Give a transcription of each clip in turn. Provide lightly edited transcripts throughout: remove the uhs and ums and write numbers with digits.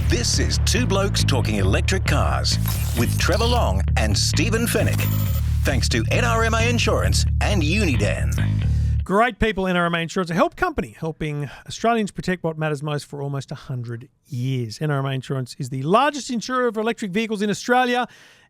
This is Two Blokes Talking Electric Cars with Trevor Long and Stephen Fennick. Thanks to NRMA Insurance and Uniden. Great people, NRMA Insurance, a help company helping Australians protect what matters most for almost 100 years. NRMA Insurance is the largest insurer of electric vehicles in Australia.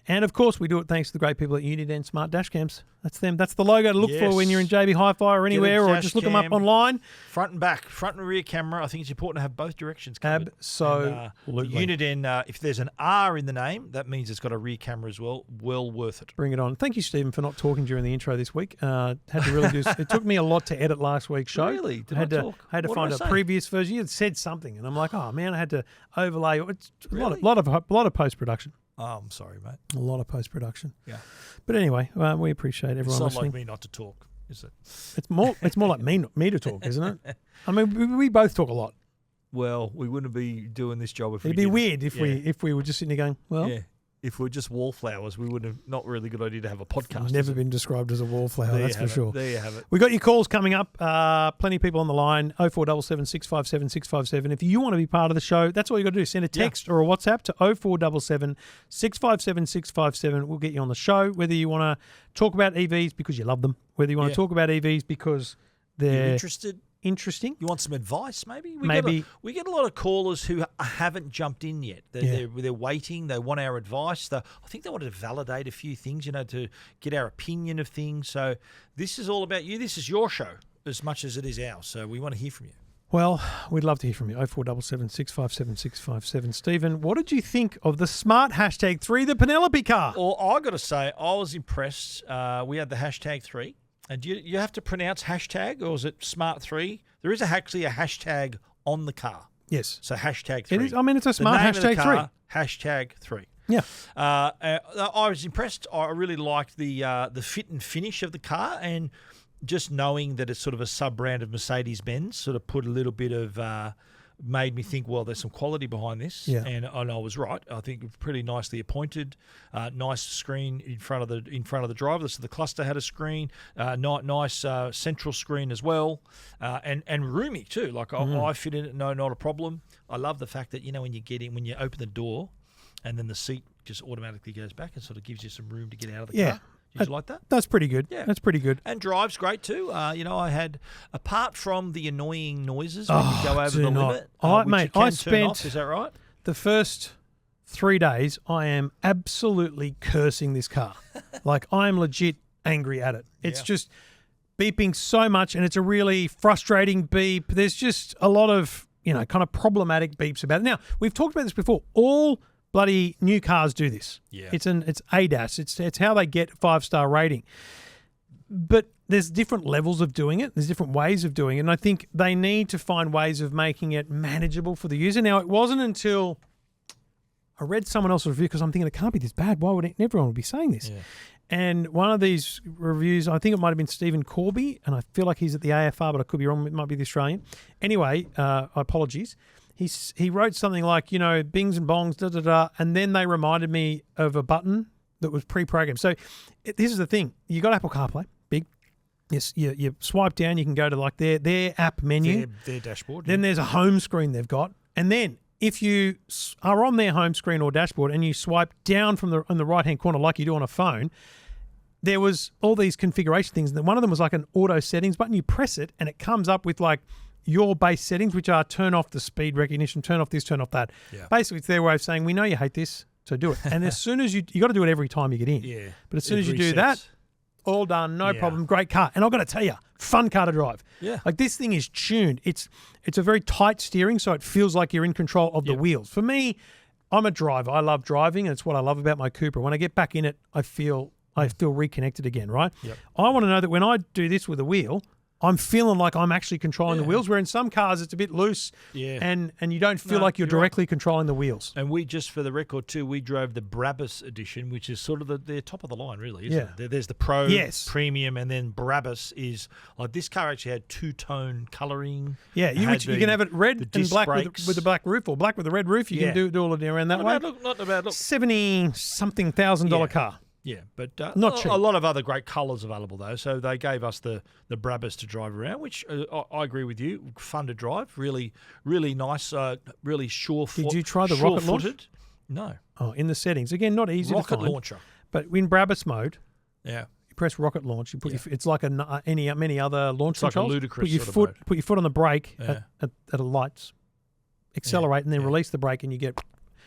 And, of course, we do it thanks to the great people at Uniden Smart Dashcams. That's them. That's the logo to look for when you're in JB Hi-Fi or anywhere, or just look them up online. Front and back, front and rear camera. I think it's important to have both directions covered. Absolutely. Uniden, if there's an R in the name, that means it's got a rear camera as well. Well worth it. Bring it on. Thank you, Stephen, for not talking during the intro this week. Had to really do. It took me a lot to edit last week's show. Really? Did I talk? I had to find a say? previous version. You had said something, and I'm like, oh man, I had to overlay. It's a lot of post production. Oh, I'm sorry, mate. A lot of post production. Yeah. But anyway, we appreciate everyone it's not listening. like me not to talk, is it? It's more like me to talk, isn't it? I mean, we both talk a lot. Well, we wouldn't be doing this job if It'd be weird if we were just sitting there going, well. Yeah. If we're just wallflowers, we would have not really good idea to have a podcast. Never been described as a wallflower, that's for sure. There you have it. We got your calls coming up. Plenty of people on the line. 0477 657 657. If you want to be part of the show, that's all you got to do. Send a text or a WhatsApp to 0477 657 657. We'll get you on the show. Whether you want to talk about EVs because you love them, whether you want to talk about EVs because they're interesting. You want some advice, maybe? We get a lot of callers who haven't jumped in yet. They're waiting. They want our advice. I think they want to validate a few things, to get our opinion of things. So this is all about you. This is your show as much as it is ours. So we want to hear from you. Well, we'd love to hear from you. 0477 657 657. Stephen, what did you think of the Smart #3, the Penelope car? Well, I got to say, I was impressed. We had the #3. And you have to pronounce hashtag, or is it Smart 3? There is actually a hashtag on the car. Yes. So #3. It is. I mean, it's a Smart #3. #3. Yeah. I was impressed. I really liked the fit and finish of the car, and just knowing that it's sort of a sub-brand of Mercedes-Benz sort of put a little bit of made me think, well, there's some quality behind this. Yeah. And I was right. I think pretty nicely appointed. Nice screen in front of the driver. So the cluster had a screen. Nice central screen as well. And roomy too. Like I fit in it, not a problem. I love the fact that, when you open the door and then the seat just automatically goes back and sort of gives you some room to get out of the car. Did you like that? That's pretty good. Yeah. That's pretty good. And drive's great too. I had, apart from the annoying noises when you go over the limit, I spent, off, is that right? The first 3 days, I am absolutely cursing this car. Like, I am legit angry at it. It's just beeping so much, and it's a really frustrating beep. There's just a lot of, kind of problematic beeps about it. Now, we've talked about this before. All bloody new cars do this. Yeah. It's ADAS. It's how they get 5-star rating. But there's different levels of doing it. There's different ways of doing it. And I think they need to find ways of making it manageable for the user. Now, it wasn't until I read someone else's review, because I'm thinking it can't be this bad. Why would everyone be saying this? Yeah. And one of these reviews, I think it might have been Stephen Corby, and I feel like he's at the AFR, but I could be wrong. It might be the Australian. Anyway, apologies. He wrote something like, bings and bongs, da-da-da, and then they reminded me of a button that was pre-programmed. So this is the thing. You got Apple CarPlay, big. Yes, you swipe down, you can go to like their app menu. Their dashboard. Then there's a home screen they've got. And then if you are on their home screen or dashboard and you swipe down on the right-hand corner like you do on a phone, there was all these configuration things. And one of them was like an auto settings button. You press it and it comes up with like your base settings, which are turn off the speed recognition, turn off this, turn off that. Yeah. Basically, it's their way of saying, we know you hate this, so do it. And as soon as you got to do it every time you get in. Yeah. But as soon as you do that, all done, no problem, great car. And I've got to tell you, fun car to drive. Yeah. Like this thing is tuned. It's a very tight steering, so it feels like you're in control of the wheels. For me, I'm a driver. I love driving, and it's what I love about my Cooper. When I get back in it, I feel reconnected again, right? Yep. I want to know that when I do this with a wheel, I'm feeling like I'm actually controlling the wheels, where in some cars it's a bit loose and you don't feel like you're directly controlling the wheels. And we, just for the record too, we drove the Brabus edition, which is sort of the top of the line really, isn't it? There's the Pro, Premium, and then Brabus is, like, this car actually had two-tone colouring. Yeah, you can have it red and black with the black roof, or black with the red roof. You can do all of it around that way. Not a bad look. $70-something thousand car. Yeah, but Not cheap. a lot of other great colours available though. So they gave us the Brabus to drive around, which I agree with you. Fun to drive, really nice, really sure. Did you try the rocket launch? No. Oh, in the settings again, not easy Rocket to find. launcher. But in Brabus mode, Yeah. you press rocket launch. You put it's like many other launch It's like a controls. ludicrous Put your foot on the brake Yeah. at a lights, accelerate, and then release the brake, and you get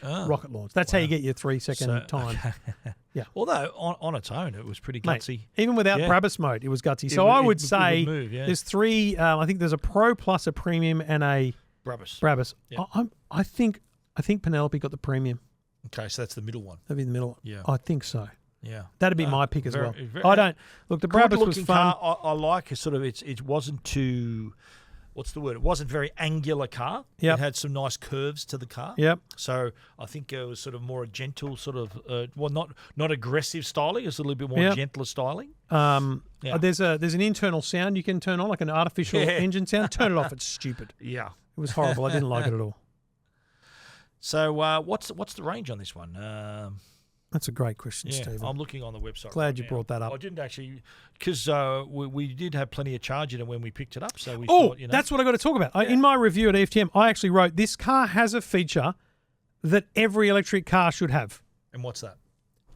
rocket launch. That's how you get your 3-second time. Okay. Yeah. Although on its own, it was pretty Mate, gutsy. even without Yeah. Brabus mode, it was gutsy. It So would- I it would would say move, yeah. there's three. I think there's a Pro Plus, a Premium, and a Brabus. Brabus. Yeah. I think Penelope got the Premium. Okay, so that's the middle one. That'd be in the middle. Yeah. I think so. Yeah. That'd be my pick as well. very- I don't look. The Brabus was Good-looking fun. car. I like sort of it wasn't too. What's the word? It wasn't very angular car. Yep. It had some nice curves to the car. Yep. So I think it was sort of more a gentle sort of, not aggressive styling. It's a little bit more Yep. gentler styling. Yeah. There's an internal sound you can turn on, like an artificial Yeah. engine sound. Turn it off. It's stupid. Yeah. It was horrible. I didn't like it at all. So what's the range on this one? That's a great question, Yeah, Stephen. I'm looking on the website. Glad right you now. brought that up. I didn't actually, because we did have plenty of charge in it when we picked it up. So we Oh, thought, that's what I got to talk about. In my review at EFTM, I actually wrote this car has a feature that every electric car should have. And what's that?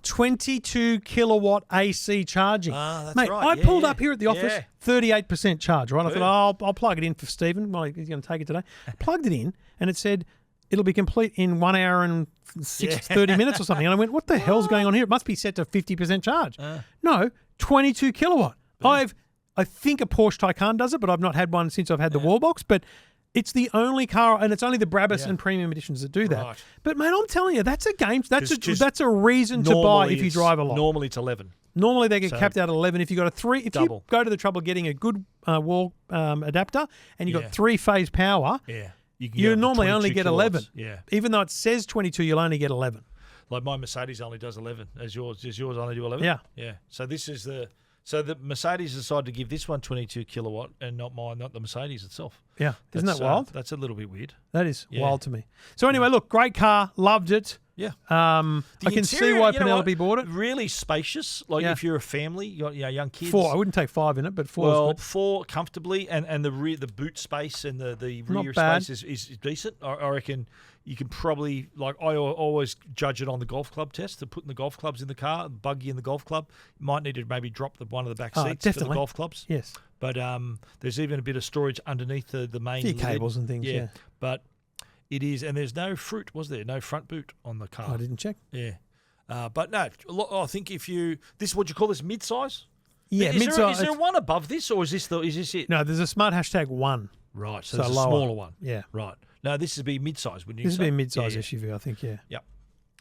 22 kilowatt AC charging. That's Mate, right. I pulled up here at the office, Yeah. 38% charge, right? I Good. thought, I'll plug it in for Stephen. Well, he's going to take it today. Plugged it in, and it said it'll be complete in 1 hour and 30 minutes or something. And I went, what the hell's going on here? It must be set to 50% charge. No, 22 kilowatt. I think a Porsche Taycan does it, but I've not had one since I've had the wall box. But it's the only car, and it's only the Brabus and Premium editions that do that. Right. But mate, I'm telling you, that's a game. That's Just a reason to buy Normally if you it's- drive a lot. Normally it's 11. Normally they get So- capped out at 11. If you got a three, if Double. you go to the trouble of getting a good wall adapter and you Yeah. got 3-phase power, Yeah. You you normally only 22 get kilowatts. 11. Yeah. Even though it says 22, you'll only get 11. Like my Mercedes only does 11. Does yours only do 11? Yeah. Yeah. So this is so the Mercedes decided to give this one 22 kilowatt and not the Mercedes itself. Yeah, isn't That's, that wild? That's a little bit weird. That is Yeah. wild to me. So anyway, look, great car, loved it. Yeah. I can see interior, why you know Penelope what? bought it. Really spacious. Like Yeah. if you're a family, you got young kids. 4. I wouldn't take 5 in it, but 4 Well, is good. 4 comfortably, and the boot space and the Not rear bad. space is decent. I reckon you can probably, like, I always judge it on the golf club test. To putting the golf clubs in the car, buggy in the golf club, you might need to maybe drop one of the back seats for the definitely. golf clubs. Yes. But there's even a bit of storage underneath the main Few lid. cables and things, yeah. But it is, and there's no fruit, was there? No front boot on the car. I didn't check. Yeah. But no, I think if you what you call this mid-size? Yeah, is mid-size. there one above this, or is this it? No, there's a smart #1. Right, so So it's a lower. smaller one. Yeah. Right. No, this would be mid-size, wouldn't you This would say? be a mid-size Yeah. SUV, I think, yeah. Yep.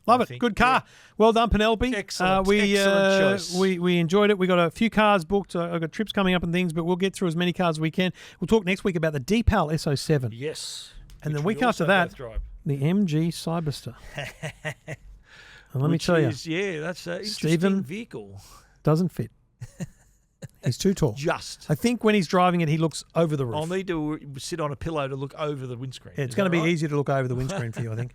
Love I it. think, Good car. Well done, Penelope. Excellent. We Excellent choice. we enjoyed it. We got a few cars booked. I've got trips coming up and things, but we'll get through as many cars as we can. We'll talk next week about the Deepal SO7 Yes. And the Which week we after also that, both drive. the MG Cyberster. And let me Which tell you, is, yeah, that's an interesting Stephen- vehicle. doesn't fit. He's too tall. Just. I think when he's driving it, he looks over the roof. I'll need to sit on a pillow to look over the windscreen. Yeah, it's Is going to that be right? easier to look over the windscreen for you, I think.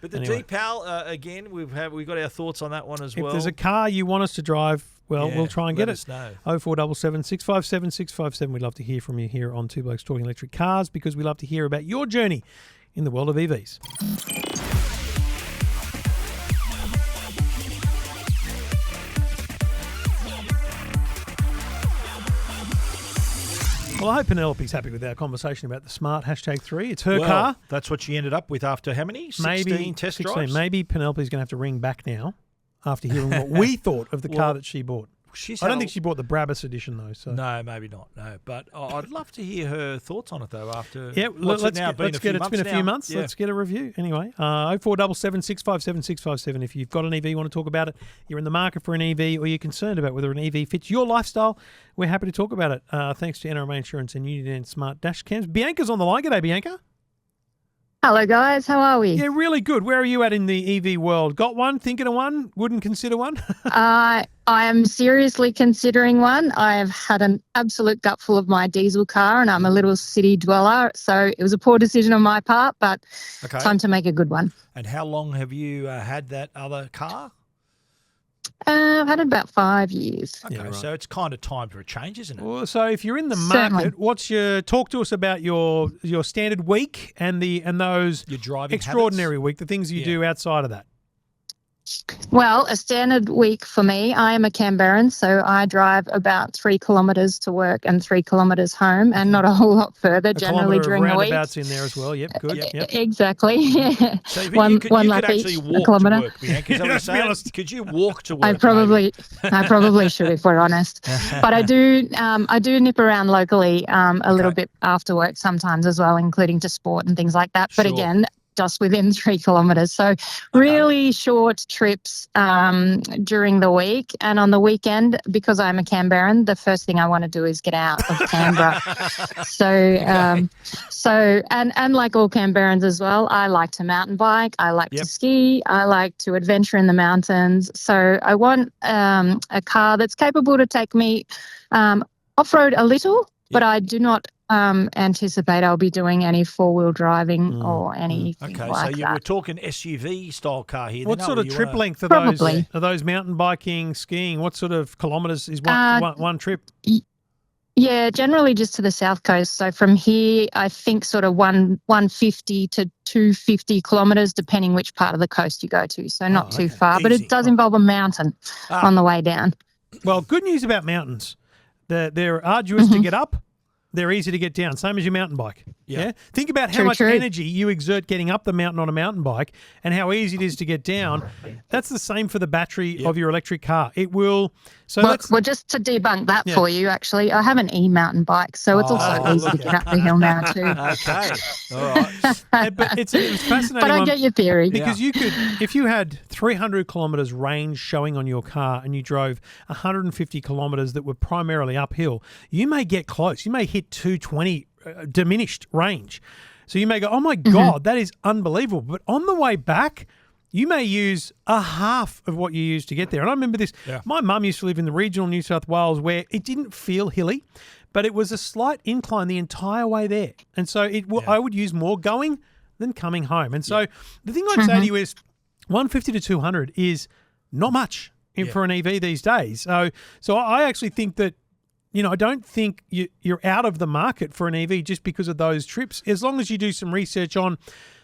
But the Anyway. Deepal, again, we've got our thoughts on that one as If well. there's a car you want us to drive, well, Yeah, we'll try and get let it. us know. 0477 657 657. We'd love to hear from you here on Two Blokes Talking Electric Cars because we love to hear about your journey in the world of EVs. Well, I hope Penelope's happy with our conversation about the Smart #3. It's her car. That's what she ended up with after how many? 16 Maybe test 16. drives? Maybe Penelope's going to have to ring back now after hearing what we thought of the car that she bought. She's I don't had think she bought the Brabus edition though. So No, maybe not. No, but I'd love to hear her thoughts on it though. After yeah, what's let's it now? get it's been a few months. Yeah. Let's get a review anyway. 0477 657 657. If you've got an EV, you want to talk about it, you're in the market for an EV, or you're concerned about whether an EV fits your lifestyle, we're happy to talk about it. Thanks to NRMA Insurance and Uniden Smart Dash Cams. Bianca's on the line. G'day, Bianca. Hello, guys. How are we? Yeah, really good. Where are you at in the EV world? Got one? Thinking of one? Wouldn't consider one? I am seriously considering one. I've had an absolute gutful of my diesel car, and I'm a little city dweller, so it was a poor decision on my part, but Okay. time to make a good one. And how long have you had that other car? I've had it about 5 years. Okay, Yeah, right. so it's kind of time for a change, isn't it? Well, so if you're in the Certainly. market, talk to us about your standard week and those Your driving extraordinary week, the things you do outside of that. Well, a standard week for me, I am a Canberran, so I drive about 3 kilometres to work and 3 kilometres home, and not a whole lot further A generally kilometre during of the week. roundabouts in there as well. Yep, good. Yep. Exactly. So you one could lap actually each, a walk to kilometre. work, Bianca. Is that what you're Let's be saying? honest. Could you walk to work? I probably should, if we're honest. But I do nip around locally a little bit after work sometimes as well, including to sport and things like that. But Sure. again, just within 3 kilometres. So really short trips during the week. And on the weekend, because I'm a Canberran, the first thing I want to do is get out of Canberra. And like all Canberrans as well, I like to mountain bike. I like to ski. I like to adventure in the mountains. So I want a car that's capable to take me off-road a little, but I do not anticipate I'll be doing any four-wheel driving or anything like so we're talking SUV style car here. What sort of trip length are Probably. those? Are those mountain biking, skiing? What sort of kilometres is one trip? Yeah, generally just to the south coast. So from here, I think sort of 150 to 250 kilometres, depending which part of the coast you go to. So not too far, but Easy. it does involve a mountain on the way down. Well, good news about mountains. They're arduous to get up. They're easy to get down, same as your mountain bike. Yeah. Think about how much energy you exert getting up the mountain on a mountain bike and how easy it is to get down. That's the same for the battery of your electric car. It will. So well, just to debunk that for you, actually, I have an e-mountain bike, so it's also easy to get up the hill now too. Okay, all right. But it's fascinating. But I get your theory. Because you could, if you had 300 kilometres range showing on your car and you drove 150 kilometres that were primarily uphill, you may get close. You may hit 220 diminished range. So you may go, oh my God, that is unbelievable. But on the way back, you may use a half of what you used to get there. And I remember this. Yeah. My mum used to live in the regional New South Wales where it didn't feel hilly, but it was a slight incline the entire way there. And so I would use more going than coming home. And so the thing I'd say to you is 150 to 200 is not much for an EV these days. So I actually think that, I don't think you're out of the market for an EV just because of those trips, as long as you do some research on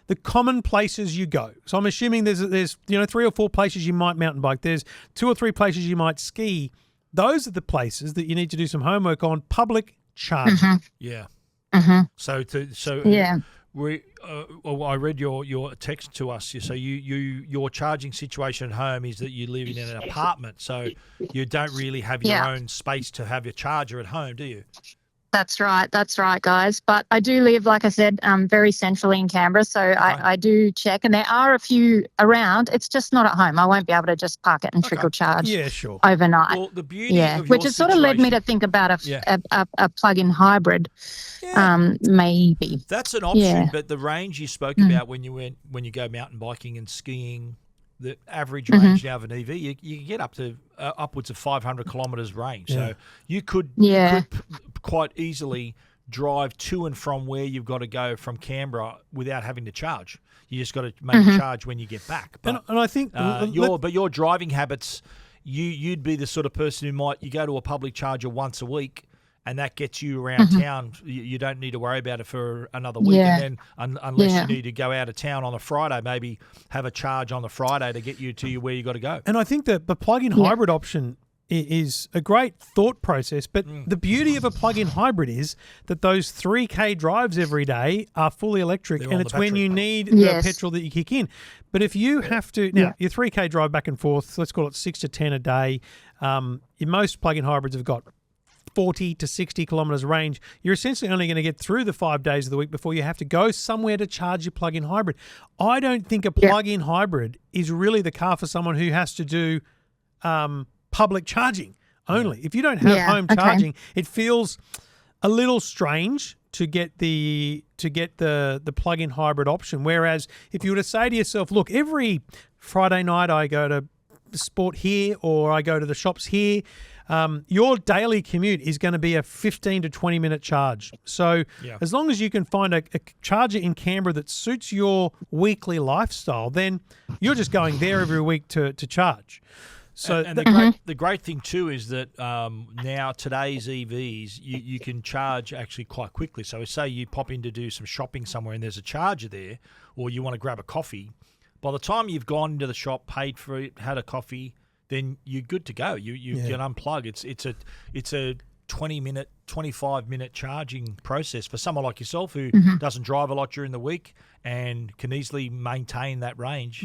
the common places you go. So I'm assuming there's 3 or 4 places you might mountain bike. There's 2 or 3 places you might ski. Those are the places that you need to do some homework on. Public charging. Yeah. So I read your text to us. So your charging situation at home is that you live in an apartment, so you don't really have your own space to have your charger at home, do you? That's right, guys. But I do live, like I said, very centrally in Canberra, so I do check, and there are a few around. It's just not at home. I won't be able to just park it and trickle charge overnight. Well, the beauty of which has sort of led me to think about a plug-in hybrid, maybe. That's an option, but the range you spoke about when you go mountain biking and skiing, the average range now of an EV, you can get up to upwards of 500 kilometres range. So you could quite easily drive to and from where you've got to go from Canberra without having to charge. You just got to make a charge when you get back. But, and I think your driving habits, you'd be the sort of person who you go to a public charger once a week, and that gets you around town. You don't need to worry about it for another week. And then unless you need to go out of town on a Friday, maybe have a charge on the Friday to get you to where you got to go. And I think that the plug-in hybrid option is a great thought process. But the beauty of a plug-in hybrid is that those 3K drives every day are fully electric, and it's when you need the petrol that you kick in. But if you have to, now your 3K drive back and forth, let's call it 6 to 10 a day, most plug-in hybrids have got 40 to 60 kilometres range. You're essentially only going to get through the 5 days of the week before you have to go somewhere to charge your plug-in hybrid. I don't think a plug-in hybrid is really the car for someone who has to do public charging only. If you don't have home charging, it feels a little strange to get the plug-in hybrid option. Whereas if you were to say to yourself, look, every Friday night I go to sport here or I go to the shops here, your daily commute is going to be a 15 to 20 minute charge. So as long as you can find a charger in Canberra that suits your weekly lifestyle, then you're just going there every week to charge. So and the great thing too is that now today's EVs, you can charge actually quite quickly. So say you pop in to do some shopping somewhere and there's a charger there, or you want to grab a coffee. By the time you've gone into the shop, paid for it, had a coffee, then you're good to go. You can unplug. It's a 20-minute, 25-minute charging process for someone like yourself who doesn't drive a lot during the week and can easily maintain that range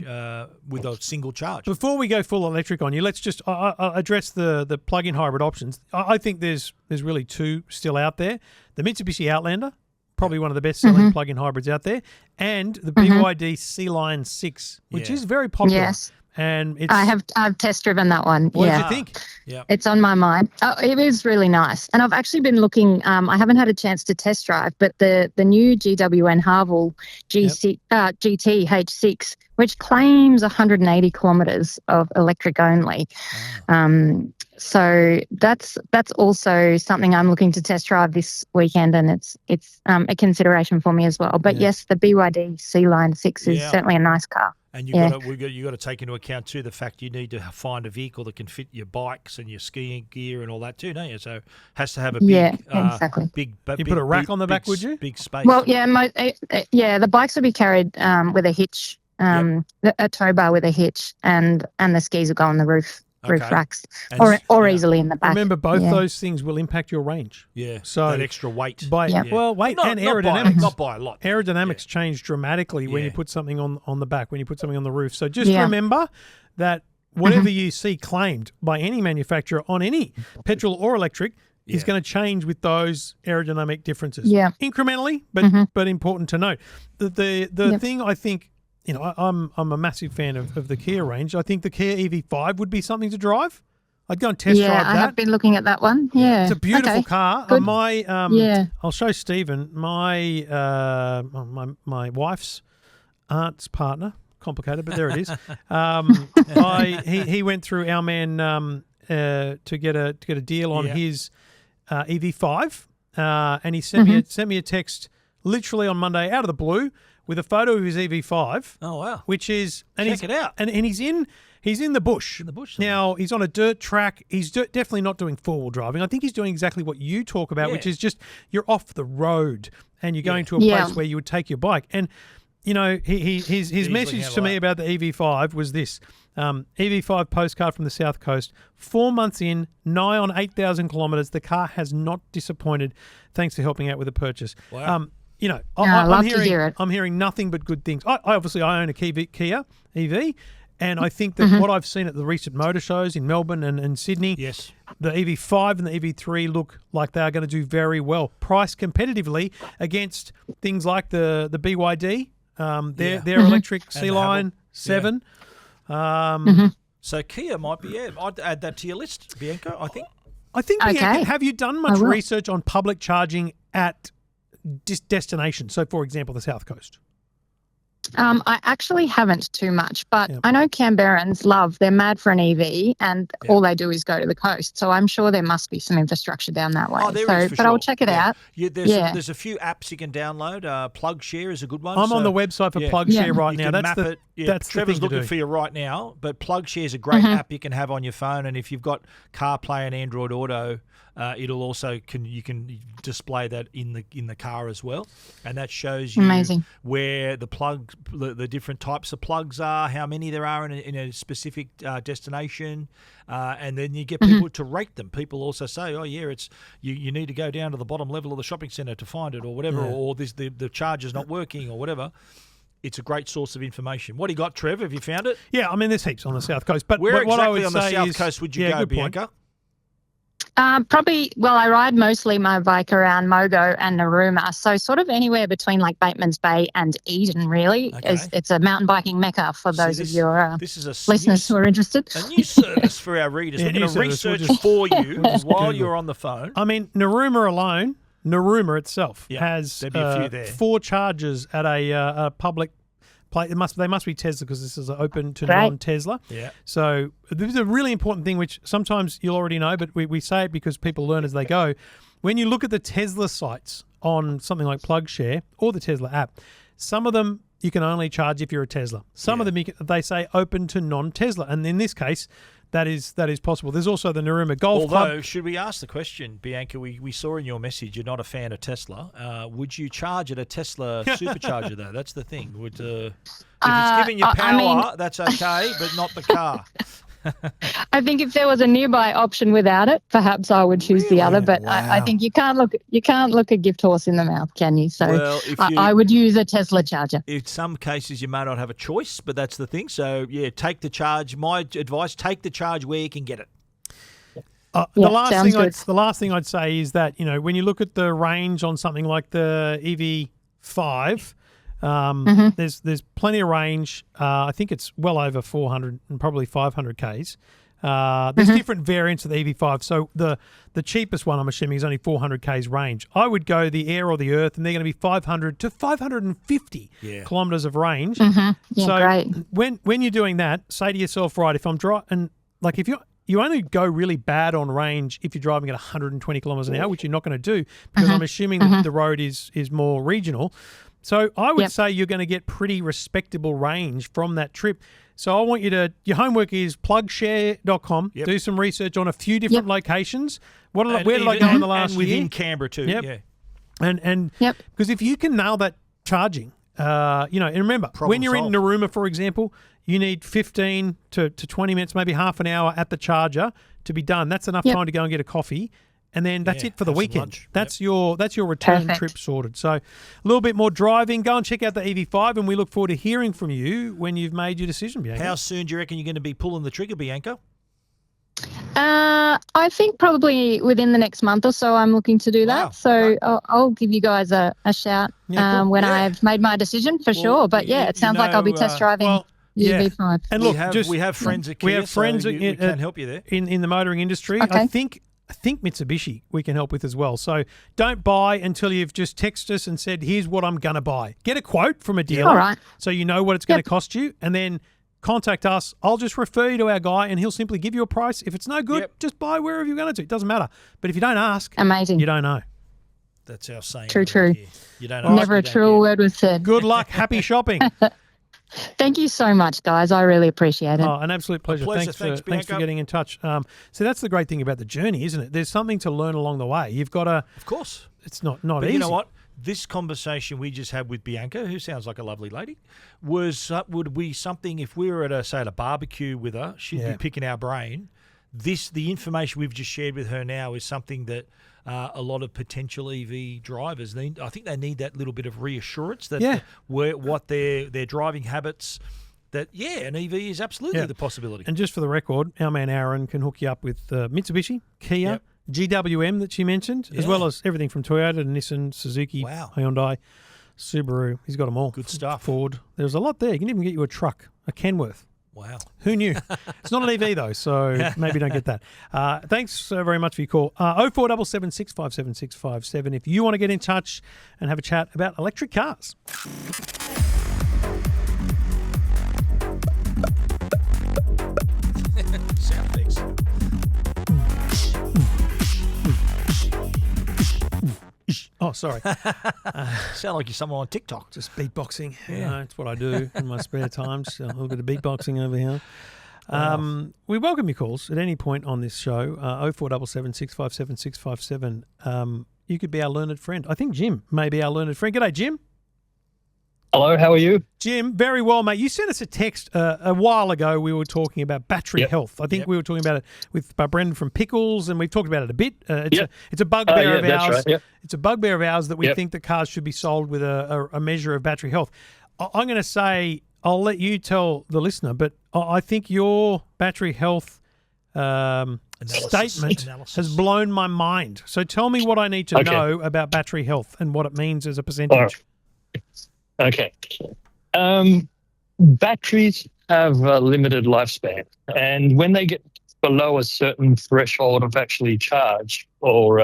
with a single charge. Before we go full electric on you, let's just address the plug-in hybrid options. I think there's really two still out there. The Mitsubishi Outlander, probably one of the best-selling plug-in hybrids out there, and the BYD C-Line 6, which is very popular. Yes. And I've test driven that one. What did you think? Yeah, it's on my mind. Oh, it is really nice, and I've actually been looking. I haven't had a chance to test drive, but the new GWN Harvel GT H6, which claims 180 kilometres of electric only. So that's also something I'm looking to test drive this weekend, and it's a consideration for me as well. But yes, the BYD C-Line 6 is certainly a nice car. And you got to take into account too the fact you need to find a vehicle that can fit your bikes and your skiing gear and all that too, don't you? So it has to have a big, exactly. You put a rack on the back, would you? Big space. Well, the bikes will be carried with a hitch, a tow bar with a hitch, and the skis will go on the roof racks, or easily in the back. Remember, both those things will impact your range. Yeah, so that extra weight. Weight and aerodynamics. Not by a lot. Aerodynamics change dramatically when you put something on the back, when you put something on the roof. So just remember that whatever you see claimed by any manufacturer on any petrol or electric is going to change with those aerodynamic differences. Yeah. Incrementally, but important to note. The thing I think, I'm a massive fan of the Kia range. I think the Kia EV5 would be something to drive. I'd go and test drive that. Yeah, I have been looking at that one. Yeah. It's a beautiful car. Good. I'll show Stephen, my wife's aunt's partner. Complicated, but there it is. He went through our man to get a deal on his EV5, and he sent me a text literally on Monday out of the blue with a photo of his EV5. Oh wow! Which is check it out. And he's in the bush. In the bush now. He's on a dirt track. He's definitely not doing 4-wheel driving. I think he's doing exactly what you talk about, which is just you're off the road and you're going to a place where you would take your bike. And his message to me about the EV5 was this: EV5 postcard from the South Coast. 4 months in, nigh on 8,000 kilometres. The car has not disappointed. Thanks for helping out with the purchase. Wow. I'm hearing nothing but good things. I own a Kia EV, and I think that what I've seen at the recent motor shows in Melbourne and Sydney, the EV5 and the EV3 look like they are going to do very well, priced competitively against things like the BYD, their electric C-Line 7. So Kia might be, I'd add that to your list, Bianca, I think. Bianca, have you done much research on public charging at destinations? So, for example, the South Coast. I actually haven't too much, but I know Canberrans they're mad for an EV, and all they do is go to the coast. So I'm sure there must be some infrastructure down that way. Oh, there is for sure. I'll check it out. There's a few apps you can download. PlugShare is a good one. I'm on the website for PlugShare right now. That's Trevor's looking for you right now, but PlugShare is a great app you can have on your phone, and if you've got CarPlay and Android Auto, it'll also you can display that in the car as well, and that shows you where the different types of plugs are, how many there are in a specific destination, and then you get people to rate them. People also say, oh yeah, it's you need to go down to the bottom level of the shopping centre to find it, or whatever, or the charger's not working, or whatever. It's a great source of information. What do you got, Trev? Have you found it? Yeah, I mean, there's heaps on the South Coast. But where what exactly I would on the say South Coast would you go, Bianca? Probably, I ride mostly my bike around Mogo and Narooma, so sort of anywhere between like Bateman's Bay and Eden, really. It's a mountain biking mecca for those of your listeners who are interested. A new service for our readers. We're going to research for you while you're on the phone. I mean, Narooma itself has 4 chargers at a public place. They must be Tesla, because this is open to non-Tesla. Yeah. So this is a really important thing, which sometimes you'll already know, but we say it because people learn as they go. When you look at the Tesla sites on something like PlugShare or the Tesla app, some of them you can only charge if you're a Tesla. Some of them they say open to non-Tesla, and in this case, that is possible. There's also the Naruma Golf Although, Club. should we ask the question, Bianca, we saw in your message you're not a fan of Tesla. Would you charge at a Tesla supercharger, though? That's the thing. If it's giving you power, that's okay, but not the car. I think if there was a nearby option without it, perhaps I would choose the other. But I think you can't look a gift horse in the mouth, can you? So I would use a Tesla charger. In some cases, you may not have a choice, but that's the thing. So take the charge. My advice: take the charge where you can get it. The last thing I'd say is that when you look at the range on something like the EV5. There's plenty of range. I think it's well over 400 and probably 500 Ks. There's different variants of the EV5. So the cheapest one, I'm assuming, is only 400 Ks range. I would go the Air or the Earth, and they're going to be 500 to 550 kilometres of range. Yeah, so great. when you're doing that, say to yourself, right, if I'm driving, like if you only go really bad on range if you're driving at 120 kilometres an hour, which you're not going to do because I'm assuming that the road is more regional. So I would say you're going to get pretty respectable range from that trip. So I want your homework is plugshare.com. Do some research on a few different locations. Where did I go in the last year? And within year? Canberra too. Yeah. And because if you can nail that charging, and remember, when you're in Naruma, for example, you need 15 to 20 minutes, maybe half an hour at the charger to be done. That's enough time to go and get a coffee. And then that's it for the weekend. That's your return trip sorted. So a little bit more driving. Go and check out the EV5, and we look forward to hearing from you when you've made your decision, Bianca. How soon do you reckon you're going to be pulling the trigger, Bianca? I think probably within the next month or so I'm looking to do that. So I'll give you guys a shout when I've made my decision for sure. But it sounds like I'll be test driving the EV5. And look, we have friends at Kia, we have friends we can help you there. In the motoring industry. Okay. I think Mitsubishi we can help with as well. So don't buy until you've just texted us and said, here's what I'm going to buy. Get a quote from a dealer. All right. So you know what it's going to cost you, and then contact us. I'll just refer you to our guy, and he'll simply give you a price. If it's no good, just buy wherever you're going to. It doesn't matter. But if you don't ask, amazing, you don't know. That's our saying. True. You don't ask, never a truer word was said. Good luck. Happy shopping. Thank you so much, guys. I really appreciate it. Oh, an absolute pleasure. Thanks for getting in touch. So that's the great thing about the journey, isn't it? There's something to learn along the way. You've got to... Of course. It's not but easy. You know what? This conversation we just had with Bianca, who sounds like a lovely lady, would be something if we were at a barbecue with her, she'd be picking our brain. The information we've just shared with her now is something that a lot of potential EV drivers need. I think they need that little bit of reassurance that what their driving habits, that an EV is absolutely the possibility. And just for the record, our man Aaron can hook you up with Mitsubishi, Kia, GWM that she mentioned, as well as everything from Toyota, Nissan, Suzuki, Hyundai, Subaru. He's got them all. Good stuff. Ford. There's a lot there. You can even get you a truck, a Kenworth. Wow. Who knew? It's not an EV, though, so maybe don't get that. Thanks very much for your call. 0477 657 657 if you want to get in touch and have a chat about electric cars. Sound effects. Oh, sorry. Sound like you're someone on TikTok. Just beatboxing. Yeah. It's what I do in my spare time. Just a little bit of beatboxing over here. We welcome your calls at any point on this show. 0477 657 657. You could be our learned friend. I think Jim may be our learned friend. G'day, Jim. Hello, how are you? Jim, very well, mate. You sent us a text a while ago. We were talking about battery health. I think we were talking about it with Brendan from Pickles, and we've talked about it a bit. It's a bugbear of ours. Right. It's a bugbear of ours that we think that cars should be sold with a measure of battery health. I'm going to say, I'll let you tell the listener, but I think your battery health statement has blown my mind. So tell me what I need to know about battery health and what it means as a percentage. Okay. Batteries have a limited lifespan, and when they get below a certain threshold of actually charge or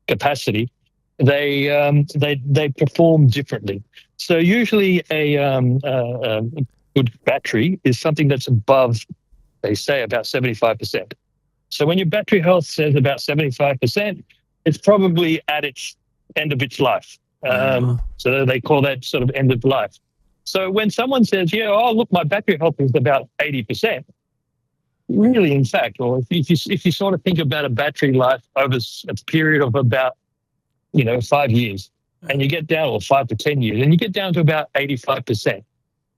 capacity, they perform differently. So usually a good battery is something that's above, they say, about 75%. So when your battery health says about 75%, it's probably at its end of its life. So they call that sort of end of life. So when someone says, look, my battery health is about 80%, Really, in fact, or if you sort of think about a battery life over a period of about 5 years, and you get down, or 5 to 10 years, and you get down to about 85%,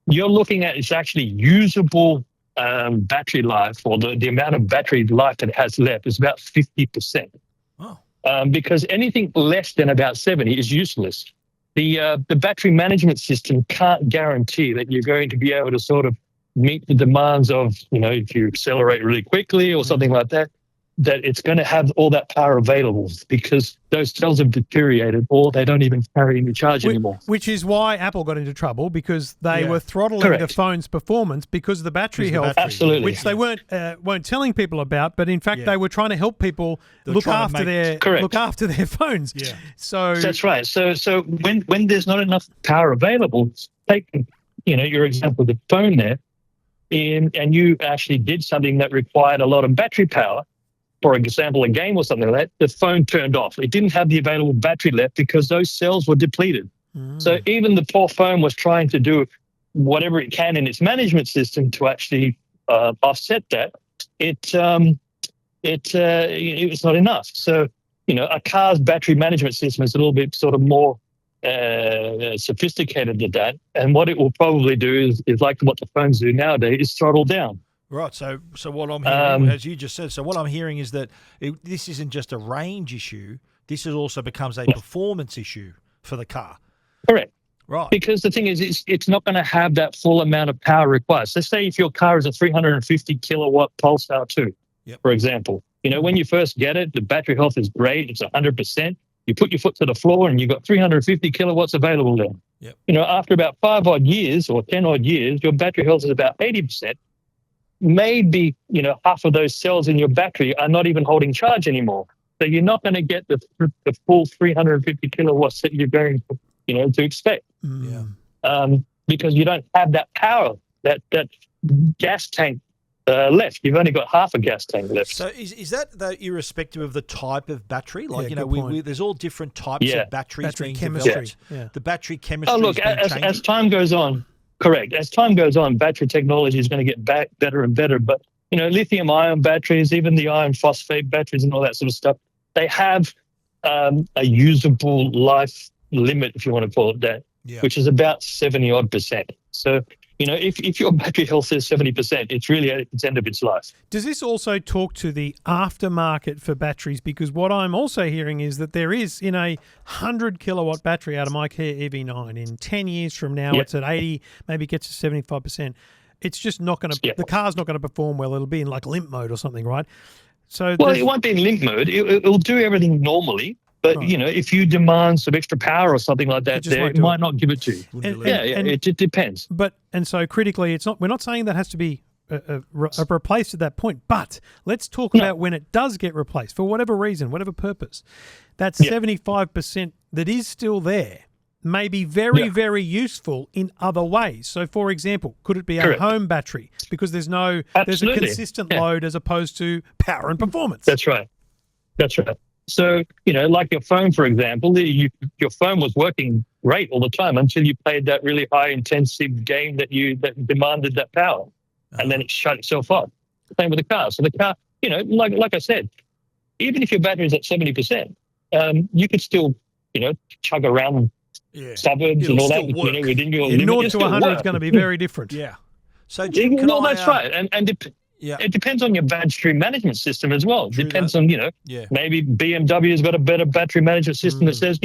you're looking at it's actually usable battery life, or the amount of battery life that it has left is about 50%. Oh. Because anything less than about 70 is useless. The battery management system can't guarantee that you're going to be able to sort of meet the demands of, if you accelerate really quickly or something like that, that it's going to have all that power available, because those cells have deteriorated or they don't even carry any charge anymore. Which is why Apple got into trouble, because they were throttling the phone's performance because of the battery health. Absolutely. Which they weren't telling people about, but in fact they were trying to help people look after their phones. Yeah. So that's right. So when there's not enough power available, take your example of the phone there, and you actually did something that required a lot of battery power, for example, a game or something like that, the phone turned off. It didn't have the available battery left because those cells were depleted. So even the poor phone was trying to do whatever it can in its management system to actually offset that. It was not enough. So, a car's battery management system is a little bit sort of more sophisticated than that. And what it will probably do is like what the phones do nowadays, is throttle down. Right. So what I'm hearing, as you just said, what I'm hearing is that this isn't just a range issue. This also becomes a performance issue for the car. Correct. Right. Because the thing is, it's not going to have that full amount of power required. So say if your car is a 350 kilowatt Pulsar 2, for example, when you first get it, the battery health is great. It's 100%. You put your foot to the floor and you've got 350 kilowatts available there. Yep. After about 5 odd years or 10 odd years, your battery health is about 80%. Maybe, half of those cells in your battery are not even holding charge anymore. So you're not going to get the full 350 kilowatts that you're going to expect. Because you don't have that power, that gas tank left. You've only got half a gas tank left. So is that irrespective of the type of battery? Like, there's all different types of batteries being chemistry. developed. Yeah. The battery chemistry as time goes on, correct. As time goes on, battery technology is going to get better and better. But, lithium-ion batteries, even the iron phosphate batteries and all that sort of stuff, they have a usable life limit, if you want to call it that, which is about 70-odd%. So, if your battery health is 70%, it's really at its end of its life. Does this also talk to the aftermarket for batteries? Because what I'm also hearing is that there is, in a 100 kilowatt battery out of my Kia EV9, in 10 years from now, it's at 80, maybe it gets to 75%. It's just not going to, the car's not going to perform well. It'll be in like limp mode or something, right? So it won't be in limp mode. It'll do everything normally. But, if you demand some extra power or something like that, it might not give it to you. It depends. And so critically, it's not. We're not saying that has to be replaced at that point. But let's talk about when it does get replaced, for whatever reason, whatever purpose. That 75% that is still there may be very, very useful in other ways. So, for example, could it be a home battery? Because there's a consistent load as opposed to power and performance. That's right. So, like your phone, for example, your phone was working great all the time until you played that really high intensive game that demanded that power. And then it shut itself off. Same with the car. So the car, like I said, even if your battery is at 70%, you could still, chug around suburbs and all that. Within your limit. 0 to 100 is going to be very different. Yeah. So Jim, that's right. And it depends on your battery management system as well. It depends on, maybe BMW has got a better battery management system that says,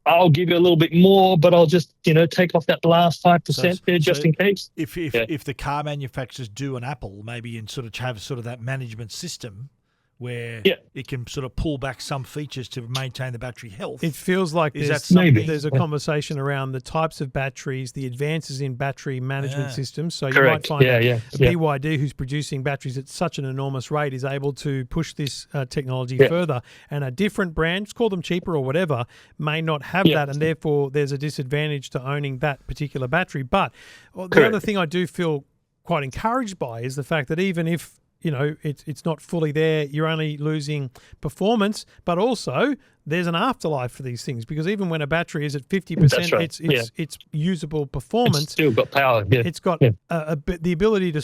I'll give you a little bit more, but I'll just, take off that last 5% there just in case. If the car manufacturers do an Apple, maybe and sort of have sort of that management system where it can sort of pull back some features to maintain the battery health. It feels like there's a conversation around the types of batteries, the advances in battery management systems. So you might find that BYD, who's producing batteries at such an enormous rate, is able to push this technology further. And a different brand, just call them cheaper or whatever, may not have that, and therefore there's a disadvantage to owning that particular battery. But the other thing I do feel quite encouraged by is the fact that even if it's not fully there, you're only losing performance, but also there's an afterlife for these things, because even when a battery is at 50%, it's usable performance. It's still got power. Yeah. It's got the ability to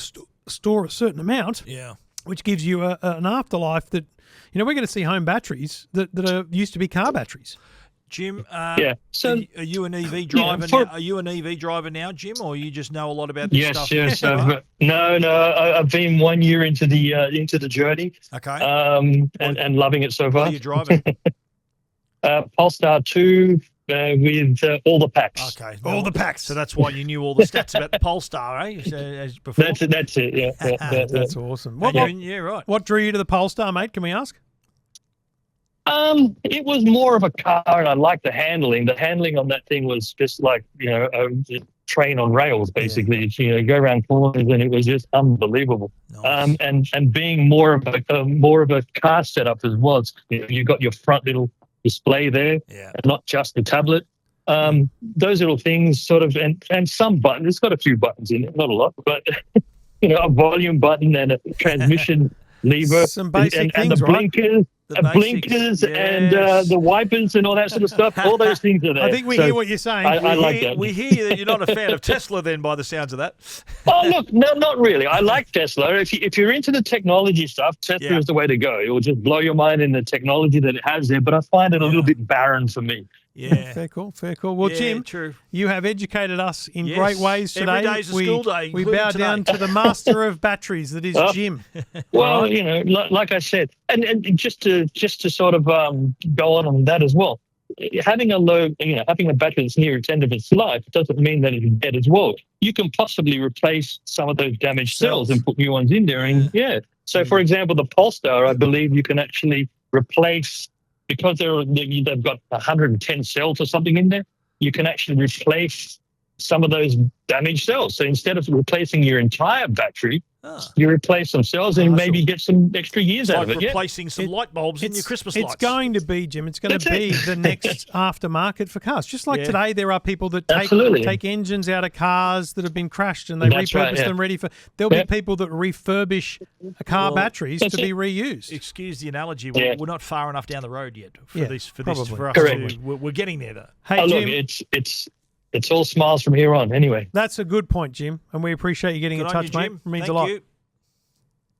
store a certain amount. Yeah. which gives you an afterlife that, we're going to see home batteries that are used to be car batteries. Jim, So are you an EV driver now? Are you an EV driver now, Jim, or you just know a lot about this stuff? Yes. I've been 1 year into the journey. Okay. And loving it so far. What are you driving? Polestar 2 with all the packs. Okay. All the packs. So that's why you knew all the stats about the Polestar, as before? That's it. Yeah. That's awesome. Yeah, right. What drew you to the Polestar, mate? Can we ask? It was more of a car, and I liked the handling. The handling on that thing was just like a train on rails, basically. Yeah. You go around corners, and it was just unbelievable. Nice. And being more of a car setup as well. You got your front little display there, and not just the tablet. Those little things, sort of, and some buttons. It's got a few buttons in it, not a lot, but a volume button and a transmission lever, Some basic and things, the blinkers. The Blinkers basics, and the wipers and all that sort of stuff. All those things are there. I think we hear what you're saying. I like that. We hear that you're not a fan of Tesla, then, by the sounds of that. Oh, look, no, not really. I like Tesla. If you're into the technology stuff, Tesla is the way to go. It will just blow your mind in the technology that it has there. But I find it a little bit barren for me. Yeah. Fair call. Well, Jim, true. you have educated us in great ways today. Every day's a school day. We bow down to the master of batteries, that is Jim. Well, like I said, and just to sort of go on that as well. Having a battery that's near its end of its life doesn't mean that it's dead as well. You can possibly replace some of those damaged cells and put new ones in there. And so for example, the Polestar, I believe you can actually replace, because they've got 110 cells or something in there, you can actually replace some of those damaged cells. So instead of replacing your entire battery, you replace some cells and maybe get some extra years out of it. Replacing some light bulbs in your Christmas lights. It's going to be, Jim, it's going to be the next aftermarket for cars. Just like today, there are people that take engines out of cars that have been crashed and they repurpose them ready for... There'll be people that refurbish car batteries to be reused. Excuse the analogy. We're not far enough down the road yet for us. Correct. We're getting there, though. Hey, Jim, look, it's all smiles from here on anyway. That's a good point, Jim, and we appreciate you getting in touch, mate. It means a lot.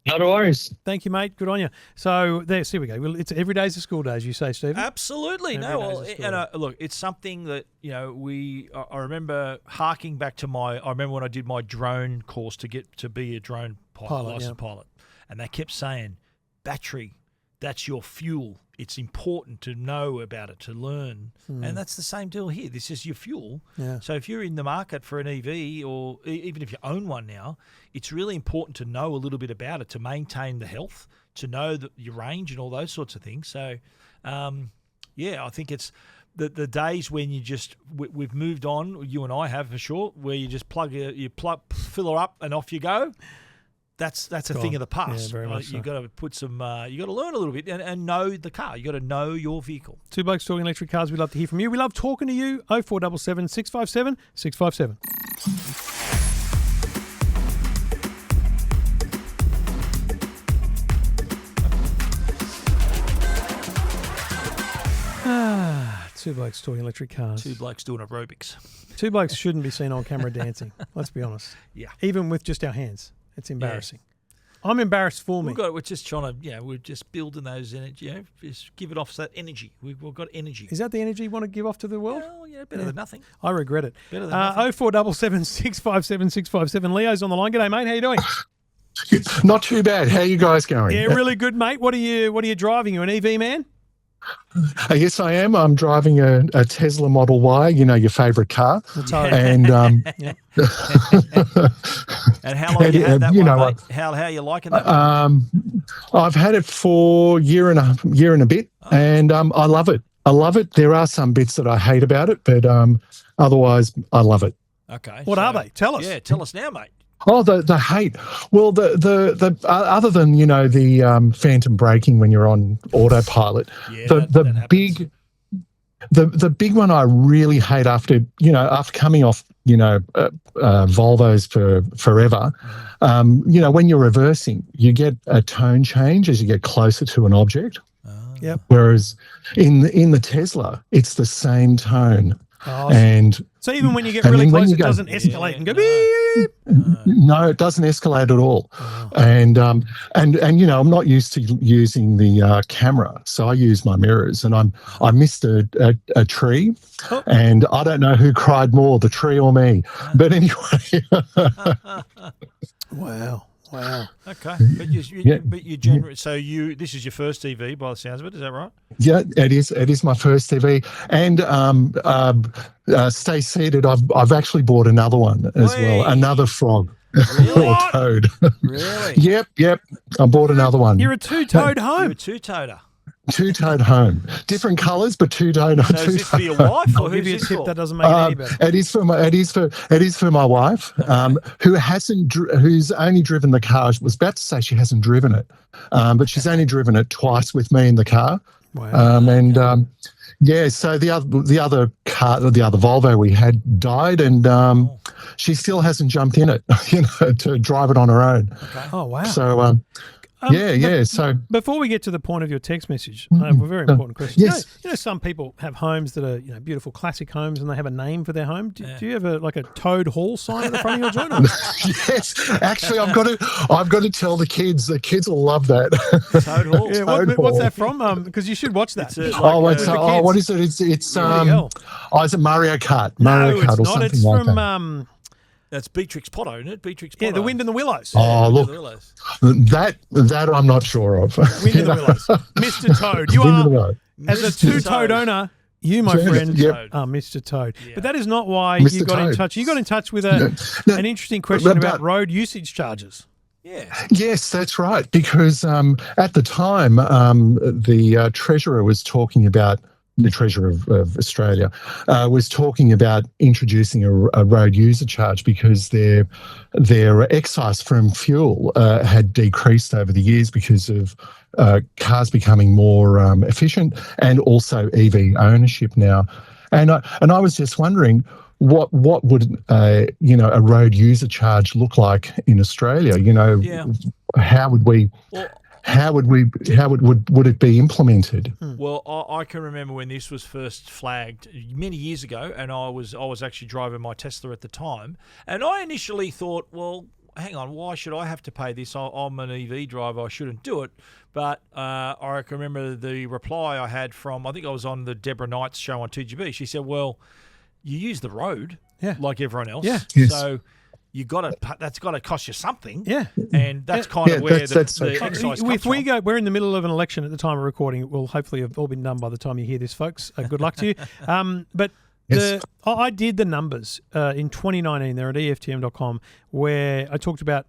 No worries. Thank you, mate. Good on you. So there we go. Well, it's every day's a school day, as you say, Stephen. Absolutely. Look, it's something that I remember harking back to I remember when I did my drone course to get to be a drone licensed pilot, and they kept saying, battery, that's your fuel. It's important to know about it, to learn. And that's the same deal here. This is your fuel. Yeah. So if you're in the market for an EV, or even if you own one now, it's really important to know a little bit about it, to maintain the health, to know your range and all those sorts of things. So, I think it's the days when we've moved on, you and I have for sure, where you just fill her up and off you go. That's a thing of the past. Yeah, very much so. You've got to put you got to learn a little bit and know the car. You got to know your vehicle. Two Blokes Talking Electric Cars. We'd love to hear from you. We love talking to you. 0477 657 657. Two Blokes Talking Electric Cars. Two blokes doing aerobics. Two blokes shouldn't be seen on camera dancing. Let's be honest. Yeah. Even with just our hands. It's embarrassing. Yeah. I'm embarrassed for me. We're just trying to, we're just building those energy, just give it off that energy. We've got energy. Is that the energy you want to give off to the world? Well, better than nothing. I regret it. Better than nothing. 0477 657 657. Leo's on the line. G'day, mate. How you doing? Not too bad. How are you guys going? Yeah, really good, mate. What are you driving? You an EV man? Yes, I am. I'm driving a Tesla Model Y, your favourite car. And and how long have you had that one, mate? How are you liking that one? I've had it for a year and a bit, and I love it. There are some bits that I hate about it, but otherwise I love it. Okay. What are they? Tell us. Yeah, tell us now, mate. Oh, the hate. Well, the other than the phantom braking when you're on autopilot, the big one I really hate after coming off Volvos for forever. When you're reversing, you get a tone change as you get closer to an object. Yep. Whereas in the Tesla, it's the same tone Oh, And so even when you get and really then when close, you it go- doesn't escalate and go no. beep. no, it doesn't escalate at all. And I'm not used to using the camera, so I use my mirrors. And I missed a tree, and I don't know who cried more, the tree or me. But anyway, Wow. Okay, Yeah. but you generate. So this is your first EV by the sounds of it. Is that right? yeah, it is. It is my first TV, and stay seated. I've actually bought another one as well, Hey. another frog Really? or toad. Really? Yep. I bought another one. You're a two-toed You're home. a two-toter. Two-toed home, different colours, but two-toed. So is this for your wife or I'll give who's you a this tip for? that doesn't make it any better. It is for my wife, who's only driven the car. I was about to say she hasn't driven it, but she's only driven it twice with me in the car. Wow. So the other car, the other Volvo we had died, and she still hasn't jumped in it, to drive it on her own. Oh, wow. So So Before we get to the point of your text message, I have a very important question. Yes. You know, some people have homes that are beautiful classic homes, and they have a name for their home. Do you have a Toad Hall sign at the front of your joint? yes, actually, I've got to tell the kids. The kids will love that. Toad Hall. Yeah, what's that from? Because you should watch that. What is it? It's is it Mario Kart? Mario Kart or something it's like from that. That's Beatrix Potto, isn't it? Beatrix Potto. Yeah, The Wind in the Willows. Oh, Wind look, in the Willows. that I'm not sure of. Wind in the Willows. Mr. Toad. You Wind in the are, Willows. as a two-toed owner, you, my friend, Yep. are Mr. Toad. Yeah. But that is not why Mr. you got in Toad. touch. You got in touch with No. an interesting question about road usage charges. Yeah. Yes, that's right. Because at the time, the Treasurer was talking about, the Treasurer of Australia was talking about introducing a road user charge because their excise from fuel had decreased over the years because of cars becoming more efficient and also EV ownership now. And I was just wondering, what would a road user charge look like in Australia? How would we? Would it be implemented? Well, I can remember when this was first flagged many years ago, and I was actually driving my Tesla at the time, and I initially thought, well, hang on, why should I have to pay this? I'm an EV driver, I shouldn't do it. But I can remember the reply I had from, I think I was on the Deborah Knight's show on 2GB. She said, well, you use the road like everyone else. Yeah. Yes. So that's got to cost you something. Yeah. And that's kind of where that's the so true. excise comes If we from. we're in the middle of an election at the time of recording. It will hopefully have all been done by the time you hear this, folks. Good luck to you. But Yes. I did the numbers in 2019 there at EFTM.com where I talked about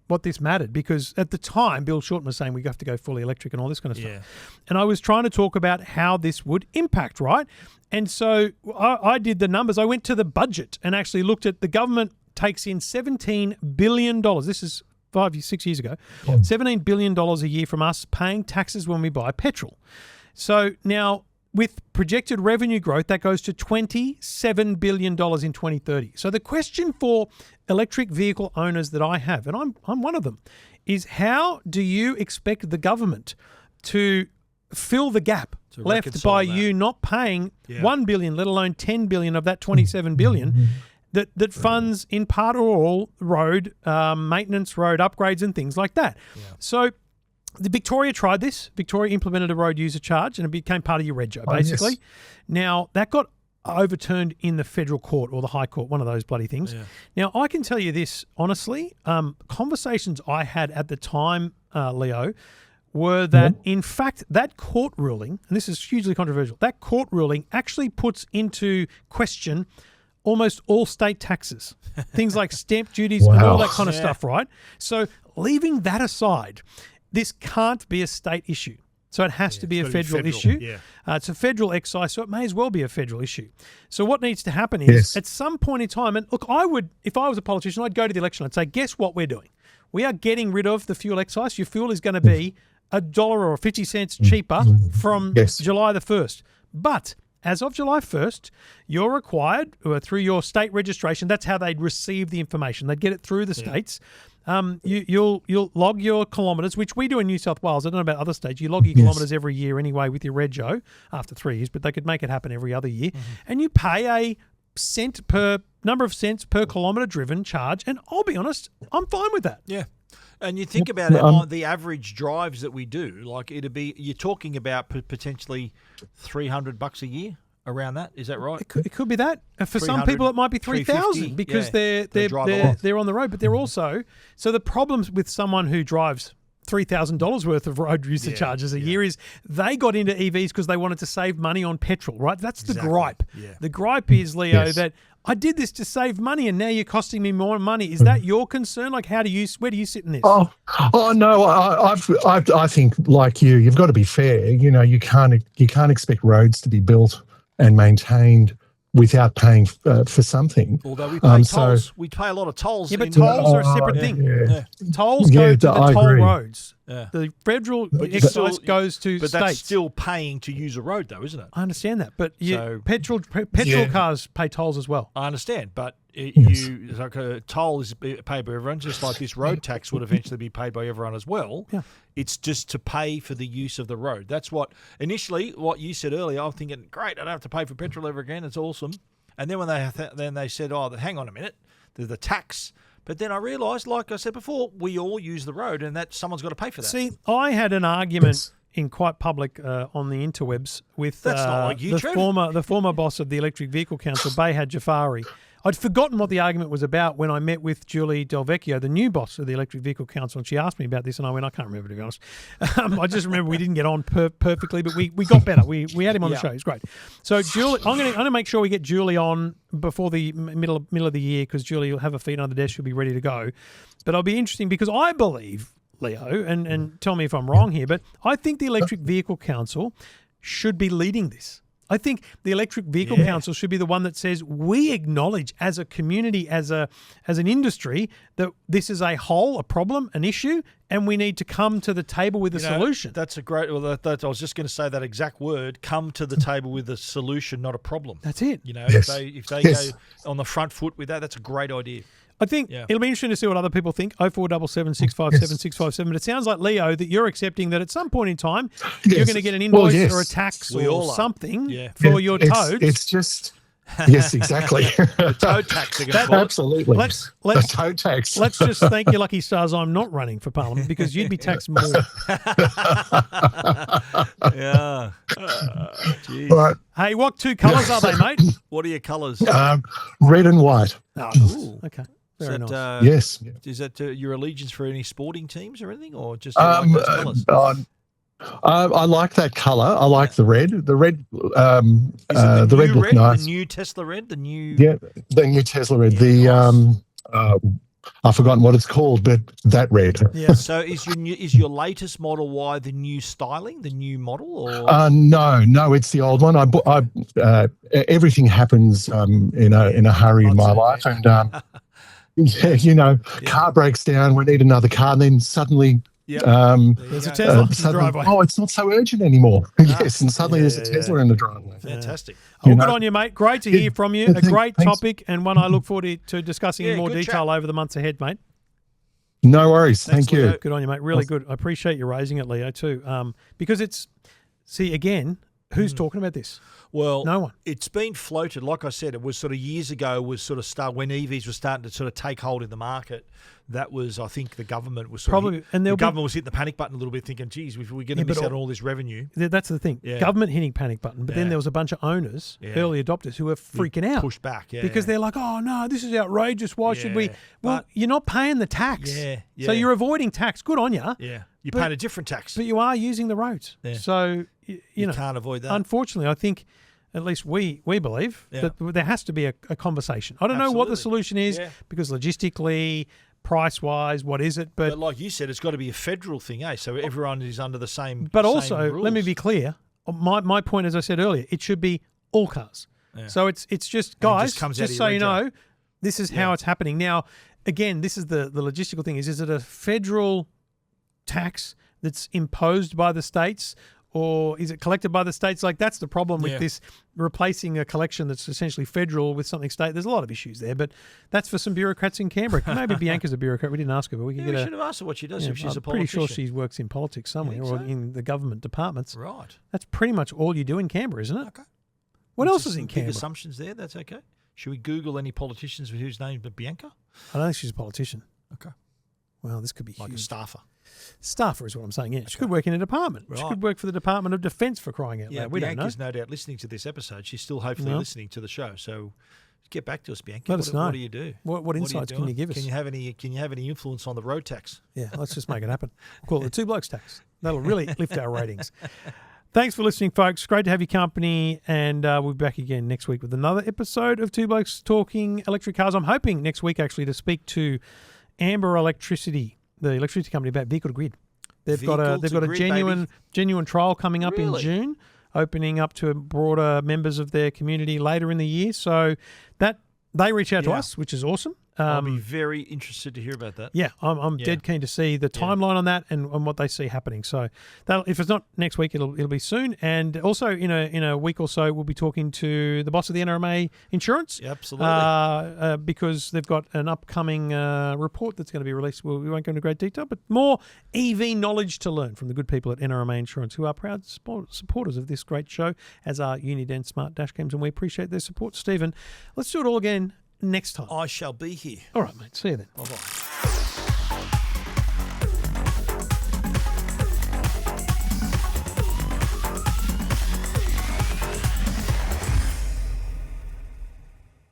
what this mattered, because at the time Bill Shorten was saying we have to go fully electric and all this kind of stuff. Yeah. And I was trying to talk about how this would impact, right? And so I did the numbers. I went to the budget and actually looked at the government takes in $17 billion. This is 6 years ago. $17 billion a year from us paying taxes when we buy petrol. So now, with projected revenue growth, that goes to $27 billion in 2030. So the question for electric vehicle owners that I have, and I'm one of them, is how do you expect the government to fill the gap left reconcile by that. you not paying $1 billion, let alone $10 billion of that $27 billion that funds in part or all road maintenance, road upgrades and things like that. Yeah. So the Victoria tried this. Victoria implemented a road user charge and it became part of your rego, basically. Yes. Now, that got overturned in the federal court or the high court, one of those bloody things. Yeah. Now, I can tell you this, honestly, conversations I had at the time, Leo, were that, in fact, that court ruling, and this is hugely controversial, that court ruling actually puts into question almost all state taxes, things like stamp duties and all that kind of stuff, right? So leaving that aside, this can't be a state issue. So it has to be a federal issue. Yeah. It's a federal excise, so it may as well be a federal issue. So what needs to happen is at some point in time, and look, I would, if I was a politician, I'd go to the election, I'd say, guess what we're doing? We are getting rid of the fuel excise. Your fuel is going to be $1 or 50 cents cheaper from July the 1st. But as of July 1st, you're required through your state registration. That's how they'd receive the information. They'd get it through the states. You'll log your kilometres, which we do in New South Wales. I don't know about other states. You log your kilometres every year anyway with your rego after 3 years, but they could make it happen every other year. And you pay a number of cents per kilometre driven charge. And I'll be honest, I'm fine with that. Yeah. And you think about it on the average drives that we do, like you're talking about potentially $300 a year. Around that, is that right? It could be that. For some people, it might be 3,000 because they're on the road, but they're also the problems with someone who drives $3,000 worth of road user charges a year is they got into EVs because they wanted to save money on petrol, right? That's the gripe. Yeah. The gripe is, Leo, that I did this to save money and now you're costing me more money. Is that your concern? Like, where do you sit in this? Oh no, I think like you've got to be fair. You know, you can't expect roads to be built and maintained without paying for something. Although we pay tolls. We pay a lot of tolls. Yeah, but tolls are a separate thing. Yeah. Tolls go to the toll roads. Yeah. The federal excise goes to states. But that's still paying to use a road, though, isn't it? I understand that. But petrol cars pay tolls as well. I understand. But a toll is paid by everyone, just like this road tax would eventually be paid by everyone as well. Yeah. It's just to pay for the use of the road. That's what you said earlier. I'm thinking, great, I don't have to pay for petrol ever again. It's awesome. And then when they said, hang on a minute, there's the tax. But then I realised, like I said before, we all use the road, and that someone's got to pay for that. See, I had an argument in quite public on the interwebs with the former boss of the Electric Vehicle Council, Behad Jafari. I'd forgotten what the argument was about when I met with Julie Delvecchio, the new boss of the Electric Vehicle Council, and she asked me about this, and I went, I can't remember, to be honest. I just remember we didn't get on perfectly, but we got better. We had him on the show. It's great. So Julie, I'm going to make sure we get Julie on before the middle of the year, because Julie will have her feet on the desk. She'll be ready to go. But it'll be interesting because I believe, Leo, and tell me if I'm wrong here, but I think the Electric Vehicle Council should be leading this. I think the Electric Vehicle Council should be the one that says we acknowledge as a community, as an industry, that this is a problem, an issue, and we need to come to the table with a solution. That's a great. Well, I was just going to say that exact word: come to the table with a solution, not a problem. That's it. If they go on the front foot with that, that's a great idea. I think it'll be interesting to see what other people think. 0477 657 657. But it sounds like, Leo, that you're accepting that at some point in time you're going to get an invoice or a tax or something for your toads. It's just yes, exactly. The toad tax. Absolutely. The toad tax. Let's just thank your lucky stars I'm not running for Parliament, because you'd be taxed more. Yeah. Right. Hey, what two colours are they, mate? What are your colours? Red and white. Oh, okay. Very nice. Yes. Is that your allegiance for any sporting teams or anything, or just like those colours? I like that colour. I like the red. The red. The red look nice. The new Tesla red. The new Tesla red. Nice. I've forgotten what it's called, but that red. Yeah. So is your latest Model Y the new styling, the new model, or? No, it's the old one. Everything happens in a hurry in my life, and car breaks down. We need another car, and then suddenly. There's a Tesla in the driveway. Oh, it's not so urgent anymore. Yes, and suddenly there's a Tesla in the driveway. Fantastic. Good on you, mate. Great to hear from you. A great topic, and one I look forward to discussing in more detail over the months ahead, mate. No worries. Thank you. Leo. Good on you, mate. Really good. I appreciate you raising it, Leo, too. Because again, who's talking about this? Well, no one. It's been floated. Like I said, it was sort of years ago, when EVs were starting to sort of take hold in the market. That was, I think, the government was the government was hitting the panic button a little bit, thinking, geez, we're going to miss out on all this revenue. That's the thing. Yeah. Government hitting panic button, but then there was a bunch of owners, early adopters, who were freaking out. Pushed back, because they're like, oh, no, this is outrageous. Why should we? Well, you're not paying the tax. So you're avoiding tax. Good on you. Yeah. You're paying a different tax. But you are using the roads. Yeah. So, you can't avoid that. Unfortunately, I think, at least we believe, that there has to be a conversation. I don't know what the solution is, because logistically, price-wise, what is it? But like you said, it's got to be a federal thing, eh? So everyone is under the same But also, rules. let me be clear. My point, as I said earlier, it should be all cars. Yeah. So it's just, guys, just so you know, this is how it's happening. Now, again, this is the logistical thing. Is it a federal tax that's imposed by the states, or is it collected by the states? Like, that's the problem with Yeah. this replacing a collection that's essentially federal with something state. There's a lot of issues there, but that's for some bureaucrats in Canberra. Maybe Bianca's a bureaucrat. We didn't ask her, but we could Yeah, we get should have asked her what she does if she's I'm a pretty politician. sure she works in politics somewhere think or so? in the government departments. Right. That's pretty much all you do in Canberra, isn't it? Okay. What else is Some in big Canberra? assumptions there. That's okay. Should we Google any politicians whose name but Bianca? I don't think she's a politician. Okay. Well, this could be Like huge. a staffer. Staffer is what I'm saying. Yeah, she could work in a department. She Right. could work for the Department of Defence, for crying out Yeah, loud. We Bianca's don't know. no doubt listening to this episode. She's still hopefully No. listening to the show. So get back to us, Bianca. Let us What know. do you do? What are you insights can doing? you give us? Can you have any influence on the road tax? Yeah, let's just make it happen. Call it the Two Blokes tax. That'll really lift our ratings. Thanks for listening, folks. Great to have your company, and we'll be back again next week with another episode of Two Blokes Talking Electric Cars. I'm hoping next week actually to speak to Amber Electricity, the electricity company, about vehicle to grid. They've got a Vehicle-to-grid, genuine trial coming up in Really? June, opening up to broader members of their community later in the year. So that they reach out to Yeah. us, which is awesome. I'll be very interested to hear about that. Yeah, I'm dead keen to see the timeline on that and what they see happening. So that if it's not next week, it'll be soon. And also in a week or so, we'll be talking to the boss of the NRMA Insurance. Yeah, absolutely. Because they've got an upcoming report that's going to be released. We won't go into great detail, but more EV knowledge to learn from the good people at NRMA Insurance, who are proud supporters of this great show, as are Uniden Smart Dash Cams, and we appreciate their support. Stephen, let's do it all again next time. I shall be here. All right, mate. See you then. Bye-bye.